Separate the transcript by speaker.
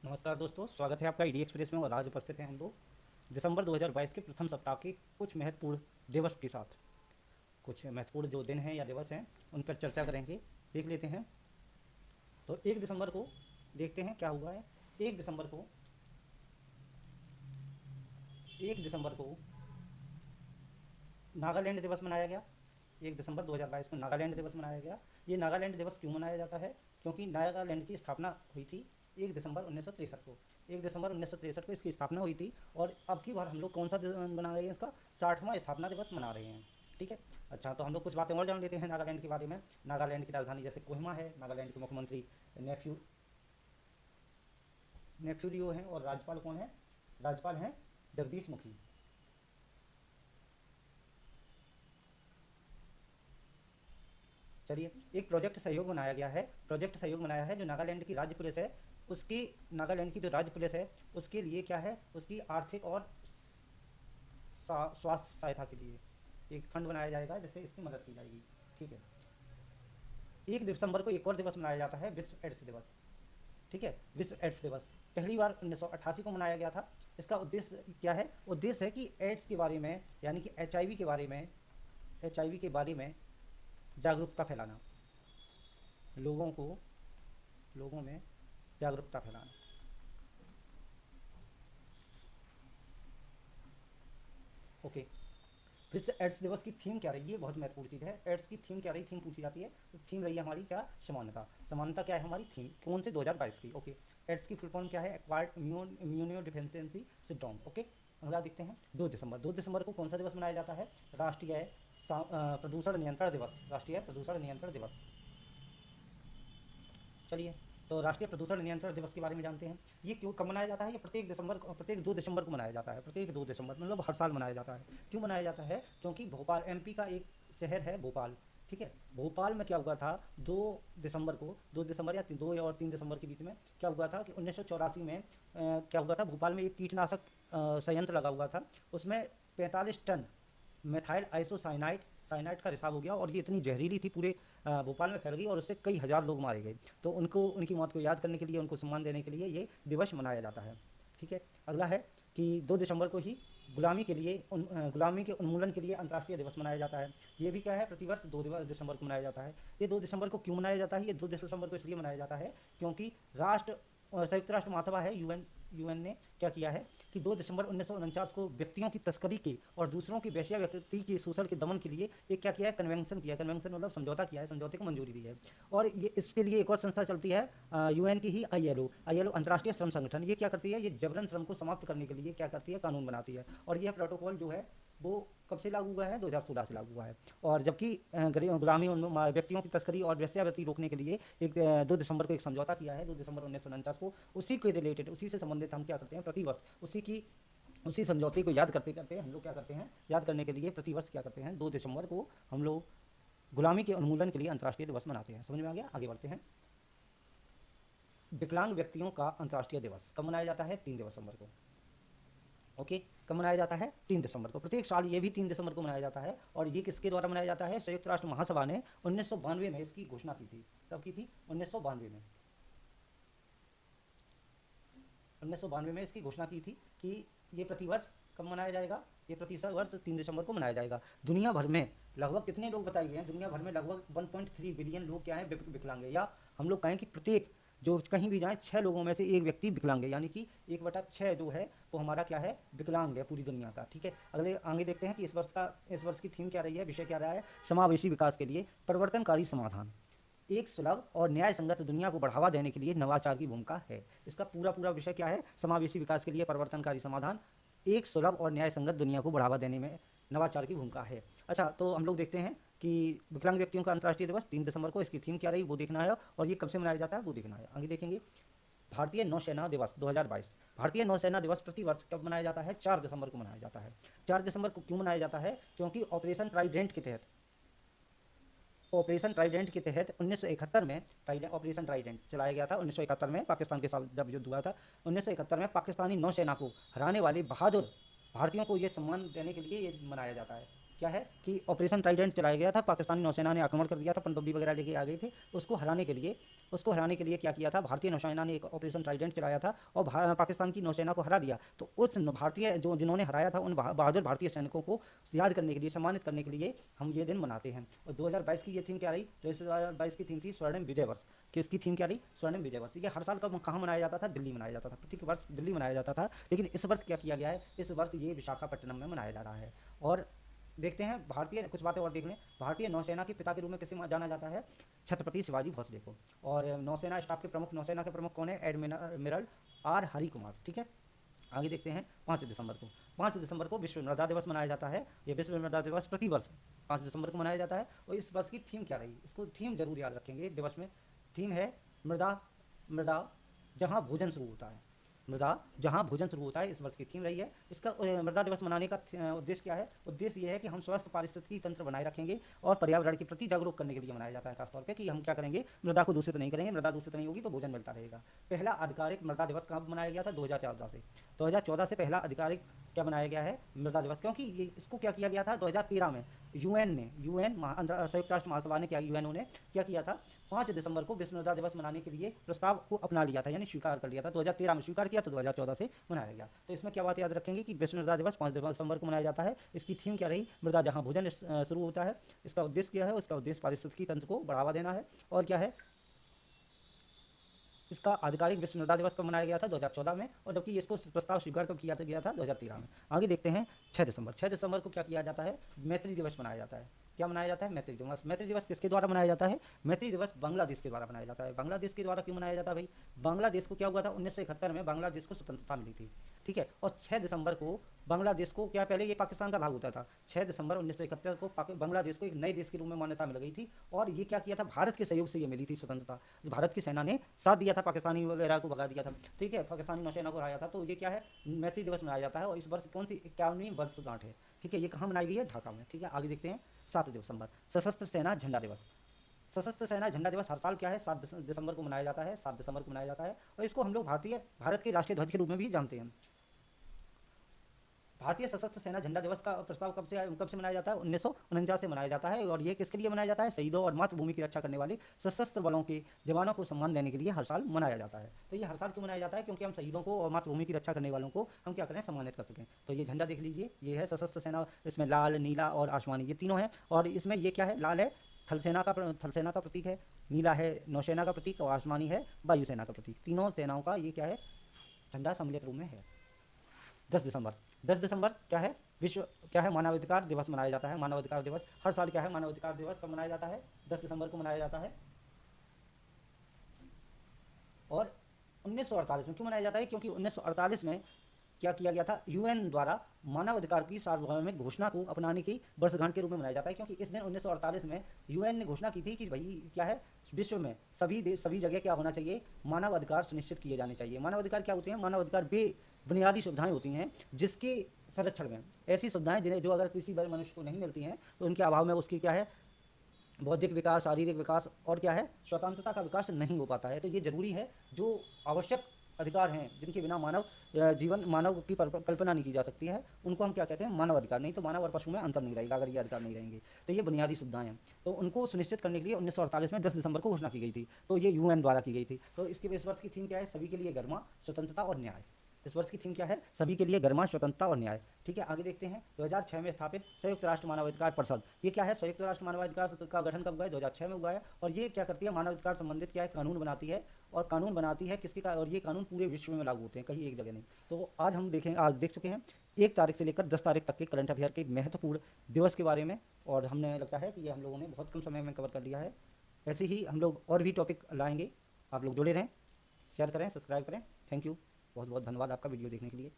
Speaker 1: नमस्कार दोस्तों, स्वागत है आपका ईडी एक्सप्रेस में। और आज उपस्थित हैं हम लोग दिसंबर 2022 के प्रथम सप्ताह के कुछ महत्वपूर्ण दिवस के साथ। कुछ महत्वपूर्ण जो दिन हैं या दिवस हैं उन पर चर्चा करेंगे, देख लेते हैं। तो 1 दिसंबर को देखते हैं क्या हुआ है। 1 दिसंबर को 1 दिसंबर को नागालैंड दिवस मनाया गया। 1 दिसंबर 2022 को नागालैंड दिवस मनाया गया। ये नागालैंड दिवस क्यों मनाया जाता है? क्योंकि नागालैंड की स्थापना हुई थी 1 दिसंबर 1963 को। 1 दिसंबर 1963 को इसकी स्थापना हुई थी। और अब की बार हम लोग कौन सा मना रहे हैं? इसका 60वां स्थापना दिवस मना रहे हैं। ठीक है। अच्छा, तो हम लोग कुछ बातें और जान लेते हैं नागालैंड के बारे में। नागालैंड की राजधानी जैसे कोहिमा है। नागालैंड के मुख्यमंत्री नेफ्यू नेफ्यूरियो हैं। और राज्यपाल कौन है? राज्यपाल हैं जगदीश मुखी। चलिए, एक प्रोजेक्ट सहयोग बनाया गया है। प्रोजेक्ट सहयोग बनाया है जो नागालैंड की राज्य पुलिस है उसकी। नागालैंड की जो राज्य पुलिस है उसके लिए क्या है, उसकी आर्थिक और स्वास्थ्य सहायता के लिए एक फंड बनाया जाएगा जिससे इसकी मदद की जाएगी। ठीक है। 1 दिसंबर को एक और दिवस मनाया जाता है, विश्व एड्स दिवस। ठीक है, विश्व एड्स दिवस पहली बार 1988 को मनाया गया था। इसका उद्देश्य क्या है? उद्देश्य है कि एड्स के बारे में, यानी कि एचआईवी के बारे में, एचआईवी के बारे में जागरूकता फैलाना। लोगों को लोगों में जागरूकता फैलाना। ओके। विश्व एड्स दिवस की थीम क्या रही है? बहुत महत्वपूर्ण चीज़ है। एड्स की थीम क्या रही? थीम पूछी जाती है तो थीम रही है हमारी क्या? समानता। समानता क्या है हमारी थीम? कौन से 2022 की? ओके। एड्स की फुल फॉर्म क्या है? Acquired immuno deficiency syndrome. Okay. अगला देखते हैं। 2 दिसंबर। 2 दिसंबर को कौन सा दिवस मनाया जाता है? राष्ट्रीय प्रदूषण नियंत्रण दिवस। राष्ट्रीय प्रदूषण नियंत्रण दिवस। चलिए, तो राष्ट्रीय प्रदूषण नियंत्रण दिवस के बारे में जानते हैं। ये क्यों कब मनाया जाता है? ये प्रत्येक 2 दिसंबर को मनाया जाता है। प्रत्येक 2 दिसंबर मतलब हर साल मनाया जाता है। क्यों मनाया जाता है? क्योंकि भोपाल एमपी का एक शहर है भोपाल। ठीक है। भोपाल में क्या हुआ था 2 दिसंबर को, 2 दिसंबर या 2 और 3 दिसंबर के बीच में क्या हुआ था कि 1984 में क्या हुआ था, भोपाल में एक कीटनाशक संयंत्र लगा हुआ था। उसमें 45 टन मेथाइल आइसोसाइनाइड साइनाइड का रिसाव हो गया। और ये इतनी जहरीली थी, पूरे भोपाल में फैल गई और उससे कई हज़ार लोग मारे गए। तो उनको, उनकी मौत को याद करने के लिए, उनको सम्मान देने के लिए ये दिवस मनाया जाता है। ठीक है। अगला है कि 2 दिसंबर को ही गुलामी के लिए गुलामी के उन्मूलन के लिए अंतर्राष्ट्रीय दिवस मनाया जाता है। ये भी क्या है? प्रतिवर्ष 2 दिसंबर को मनाया जाता है। ये 2 दिसंबर को क्यों मनाया जाता है? ये 2 दिसंबर को इसलिए मनाया जाता है क्योंकि संयुक्त राष्ट्र महासभा है, यूएन ने क्या किया है कि 2 दिसंबर 1949 को व्यक्तियों की तस्करी के और दूसरों की वेश्या व्यक्ति के शोषण के दमन के लिए एक क्या किया है? कन्वेंशन किया है। कन्वेंशन मतलब समझौता किया है, समझौते को मंजूरी दी है। और ये इसके लिए एक और संस्था चलती है यूएन की ही, आईएलओ। आईएलओ अंतर्राष्ट्रीय श्रम संगठन। ये क्या करती है? ये जबरन श्रम को समाप्त करने के लिए क्या करती है? कानून बनाती है। और यह प्रोटोकॉल जो है वो कब से लागू हुआ है? 2016 से लागू हुआ है। और जबकि गुलामी व्यक्तियों की तस्करी और वेश्यावृत्ति रोकने के लिए एक 2 दिसंबर को एक समझौता किया है, 2 दिसंबर 1949 को। उसी के रिलेटेड, उसी से संबंधित हम क्या करते हैं? प्रतिवर्ष उसी समझौते को याद करते करते हम लोग क्या करते हैं? याद करने के लिए प्रतिवर्ष क्या करते हैं? 2 दिसंबर को हम लोग गुलामी के उन्मूलन के लिए अंतर्राष्ट्रीय दिवस मनाते हैं। समझ में आ गया? आगे बढ़ते हैं। विकलांग व्यक्तियों का अंतर्राष्ट्रीय दिवस कब मनाया जाता है? 3 दिसंबर को। ओके। कब मनाया जाता है? 3 दिसंबर को। प्रत्येक साल ये भी 3 दिसंबर को मनाया जाता है। और ये किसके द्वारा मनाया जाता है? संयुक्त राष्ट्र महासभा ने 1992 में इसकी घोषणा की थी। कब की थी? 1992 में। 1992 में इसकी घोषणा की थी कि ये प्रतिवर्ष कब मनाया जाएगा? ये प्रतिवर्ष 3 दिसंबर को मनाया जाएगा। दुनिया भर में लगभग कितने लोग बताए गए हैं? दुनिया भर में लगभग 1.3 बिलियन लोग क्या है? विकलांग है। या हम लोग कहें कि प्रत्येक, जो कहीं भी जाए, 6 लोगों में से एक व्यक्ति विकलांग है। यानी कि 1/6 जो है वो हमारा क्या है? विकलांग है पूरी दुनिया का। ठीक है। अगले आगे देखते हैं कि इस वर्ष की थीम क्या रही है, विषय क्या रहा है? समावेशी विकास के लिए परिवर्तनकारी समाधान। एक सुलभ और न्याय संगत दुनिया को बढ़ावा देने के लिए नवाचार की भूमिका है। इसका पूरा पूरा विषय क्या है? समावेशी विकास के लिए परिवर्तनकारी समाधान, एक सुलभ और न्याय संगत दुनिया को बढ़ावा देने में नवाचार की भूमिका है। अच्छा, तो हम लोग देखते हैं कि विकलांग व्यक्तियों का अंतर्राष्ट्रीय दिवस 3 दिसंबर को, इसकी थीम क्या रही वो देखना है। और ये कब से मनाया जाता है वो देखना है। आगे देखेंगे। भारतीय नौसेना दिवस 2022। भारतीय नौसेना दिवस प्रतिवर्ष कब मनाया जाता है? 4 दिसंबर को मनाया जाता है। 4 दिसंबर को क्यों मनाया जाता है? क्योंकि ऑपरेशन ट्राइडेंट के तहत 1971 में ऑपरेशन ट्राइडेंट चलाया गया था। 1971 में पाकिस्तान के साथ जब युद्ध हुआ था, 1971 में पाकिस्तानी नौसेना को हराने वाले बहादुर भारतीयों को ये सम्मान देने के लिए ये मनाया जाता है। क्या है कि ऑपरेशन ट्राइडेंट चलाया गया था। पाकिस्तानी नौसेना ने आक्रमण कर दिया था, पनडुब्बी वगैरह लेके आ गए थे। उसको हराने के लिए क्या किया था, भारतीय नौसेना ने एक ऑपरेशन ट्राइडेंट चलाया था और पाकिस्तान की नौसेना को हरा दिया। तो उस भारतीय जो जिन्होंने हराया था उन बहादुर भारतीय सैनिकों को याद करने के लिए, सम्मानित करने के लिए हम ये दिन मनाते हैं। और 2022 की ये थीम क्या रही, तो इस 2022 की थीम थी स्वर्णिम विजय वर्ष। कि इसकी थीम क्या रही, स्वर्णिम विजय वर्ष। ये हर साल कब कहाँ मनाया जाता था, दिल्ली मनाया जाता था, प्रत्येक वर्ष दिल्ली मनाया जाता था। लेकिन इस वर्ष क्या किया गया है, इस वर्ष ये विशाखापट्टनम में मनाया जा रहा है। और देखते हैं भारतीय कुछ बातें और देख लें। भारतीय नौसेना के पिता के रूप में किसे जाना जाता है, छत्रपति शिवाजी भोसले को। और नौसेना स्टाफ के प्रमुख, नौसेना के प्रमुख कौन है, एडमिरल आर हरि कुमार। ठीक है, आगे देखते हैं 5 दिसंबर को। 5 दिसंबर को विश्व मृदा दिवस मनाया जाता है। ये विश्व मृदा दिवस प्रतिवर्ष 5 दिसंबर को मनाया जाता है। और इस वर्ष की थीम क्या रही, इसको थीम जरूर याद रखेंगे दिवस में। थीम है मृदा मृदा जहाँ भोजन शुरू होता है, मृदा जहाँ भोजन शुरू होता है, इस वर्ष की थीम रही है। इसका मृदा दिवस मनाने का उद्देश्य क्या है, उद्देश्य ये है कि हम स्वस्थ पारिस्थितिकी तंत्र बनाए रखेंगे और पर्यावरण के प्रति जागरूक करने के लिए मनाया जाता है। खासतौर पे कि हम क्या करेंगे, मृदा को दूषित नहीं करेंगे, मृदा दूषित नहीं होगी तो भोजन मिलता रहेगा। पहला आधिकारिक मृदा दिवस कब मनाया गया था, 2014 से। 2014 से पहला आधिकारिक क्या मनाया गया है, मृदा दिवस। क्योंकि ये इसको क्या किया गया था 2013 में, यूएन संयुक्त राष्ट्र महासभा ने यूएनओ ने क्या किया था, 5 दिसंबर को विश्व मृदा दिवस मनाने के लिए प्रस्ताव को अपना लिया था, यानी स्वीकार कर लिया था। 2013 में स्वीकार किया तो 2014 से मनाया गया। तो इसमें क्या बात याद रखेंगे कि विश्व मृदा दिवस 5 दिसंबर को मनाया जाता है। इसकी थीम क्या रही, मृदा जहाँ भोजन शुरू होता है। इसका उद्देश्य क्या है, इसका उद्देश्य पारिस्थितिकी तंत्र को बढ़ावा देना है। और क्या है, इसका आधिकारिक विश्व मृदा दिवस कब मनाया गया था, 2014 में। और जबकि इसको प्रस्ताव स्वीकार कब किया गया था, 2013 में। आगे देखते हैं 6 दिसंबर। 6 दिसंबर को क्या किया जाता है, मैत्री दिवस मनाया जाता है। क्या मनाया जाता है, मैत्री दिवस। मैत्री दिवस किसके द्वारा मनाया जाता है, मैत्री दिवस बांग्लादेश के द्वारा मनाया जाता है। बांग्लादेश के द्वारा क्यों मनाया जाता है भाई, बांग्लादेश को क्या हुआ था, 1971 में बांग्लादेश को स्वतंत्रता मिली थी। ठीक है, और 6 दिसंबर को बांग्लादेश को क्या, पहले ये पाकिस्तान का भाग होता था। 6 दिसंबर 1971 को बांग्लादेश को एक नए देश के रूप में मान्यता मिल गई थी। और ये क्या किया था, भारत के सहयोग से ये मिली थी स्वतंत्रता। भारत की सेना ने साथ दिया था, पाकिस्तानी वगैरह को भगा दिया था। ठीक है, पाकिस्तानी नौसेना को हराया था। तो ये क्या है, मैत्री दिवस मनाया जाता है। और इस वर्ष कौन सी 51वीं वर्षगांठ है। ठीक है, ये कहाँ मनाई गई है, ढाका में। ठीक है, आगे देखते हैं 7 दिसंबर, सशस्त्र सेना झंडा दिवस। सशस्त्र सेना झंडा दिवस हर साल क्या है, 7 दिसंबर को मनाया जाता है। 7 दिसंबर को मनाया जाता है। और इसको हम लोग भारत के राष्ट्रीय ध्वज के रूप में भी जानते हैं। भारतीय सशस्त्र सेना झंडा दिवस का प्रस्ताव कब से मनाया जाता है, 1949 से मनाया जाता है। और ये किसके लिए मनाया जाता है, शहीदों और मातृभूमि की रक्षा करने वाले सशस्त्र बलों के जवानों को सम्मान देने के लिए हर साल मनाया जाता है। तो ये हर साल क्यों मनाया जाता है, क्योंकि हम शहीदों को और मातृभूमि की रक्षा करने वालों को हम क्या करें, सम्मानित कर सकें। तो ये झंडा देख लीजिए, ये है सशस्त्र सेना। इसमें लाल, नीला और आसमानी, ये तीनों हैं। और इसमें ये क्या है, लाल है थल सेना का प्रतीक है, नीला है नौसेना का प्रतीक और आसमानी है वायुसेना का प्रतीक। तीनों सेनाओं का ये क्या है, झंडा सम्मिलित रूप में है। 10 दिसंबर, 10 दिसंबर क्या है, विश्व क्या है, मानवाधिकार दिवस मनाया जाता है। मानवाधिकार दिवस हर साल क्या है, मानवाधिकार दिवस कब मनाया जाता है, 10 दिसंबर को मनाया जाता है। और 1948 में क्यों मनाया जाता है, क्योंकि 1948 में क्या किया गया था, यूएन द्वारा मानवाधिकार की सार्वभौमिक घोषणा को अपनाने की वर्षगांठ के रूप में मनाया जाता है। क्योंकि इस दिन 1948 में यूएन ने घोषणा की थी कि भाई क्या है, विश्व में सभी जगह क्या होना चाहिए, मानवाधिकार सुनिश्चित किए जाने चाहिए। मानवाधिकार क्या होते हैं, मानवाधिकार बुनियादी सुविधाएं होती हैं जिसके संरक्षण में, ऐसी सुविधाएं जिन्हें जो अगर किसी मनुष्य को नहीं मिलती हैं तो उनके अभाव में उसकी क्या है, बौद्धिक विकास, शारीरिक विकास और क्या है, स्वतंत्रता का विकास नहीं हो पाता है। तो ये जरूरी है, जो आवश्यक अधिकार हैं जिनके बिना मानव की कल्पना नहीं की जा सकती है, उनको हम क्या कहते हैं, मानव अधिकार। नहीं तो मानव और पशु में अंतर नहीं रहेगा अगर ये अधिकार नहीं रहेंगे। तो ये बुनियादी सुविधाएं हैं, तो उनको सुनिश्चित करने के लिए 1948 में 10 दिसंबर को घोषणा की गई थी। तो ये यूएन द्वारा की गई थी। तो इसके इस वर्ष की थीम क्या है, सभी के लिए गर्मा, स्वतंत्रता और न्याय। इस वर्ष की थीम क्या है, सभी के लिए गर्मा, स्वतंत्रता और न्याय। ठीक है, आगे देखते हैं 2006 में स्थापित संयुक्त राष्ट्र मानवाधिकार परिषद। ये क्या है, संयुक्त राष्ट्र मानवाधिकार का गठन कब हुआ है, 2006 में हुआ है। और ये क्या करती है, मानवाधिकार संबंधित क्या है, कानून बनाती है। और कानून बनाती है किसके का, और ये कानून पूरे विश्व में लागू होते हैं, कहीं एक जगह नहीं। तो आज हम देख चुके हैं 1 तारीख से लेकर 10 तारीख तक के करंट अफेयर के महत्वपूर्ण दिवस के बारे में। और हमने लगता है कि ये हम लोगों ने बहुत कम समय में कवर कर लिया है। ऐसे ही हम लोग और भी टॉपिक लाएंगे। आप लोग जुड़े रहें, शेयर करें, सब्सक्राइब करें। थैंक यू, बहुत बहुत धन्यवाद आपका वीडियो देखने के लिए।